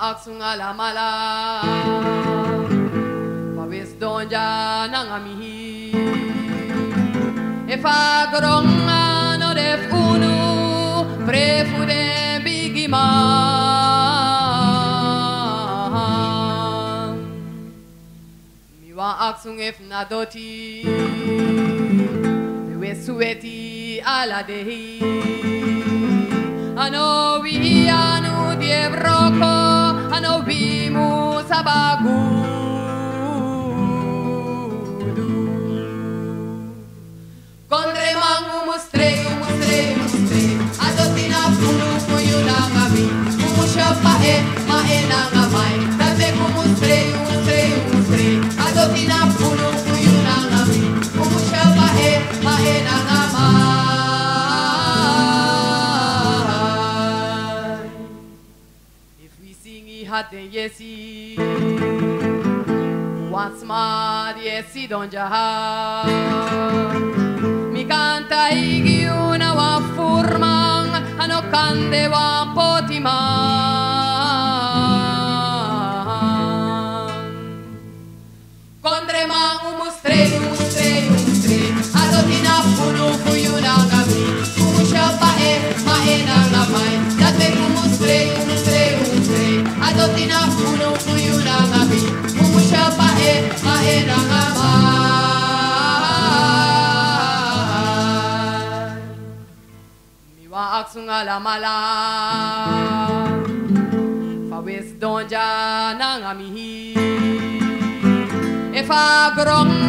aksung alamala pawis donja nang amihi efagrong ano def unu prefude bigiman miwa aksung ef nadoti miwe sueti aladehi ano vi anu dievroko ano vimu sabagudu kondre mangu mustre adotina pulu kuyuna ngami kumushopa maena ngamai tabe kumustre adotina pulu kuyuna ngami kumushopa maena ngamai hate yesi once more yesi donja mi canta igi una wa furmang ano kande wa potimang kondre mangu mustre adotina pulu kuyuna ngami kumushopa maena ngamai date kumustre adotina pulu kuyuna ngami kumushopa maena ngamai miwa aksung alamala pawis donja nang amihi efagrong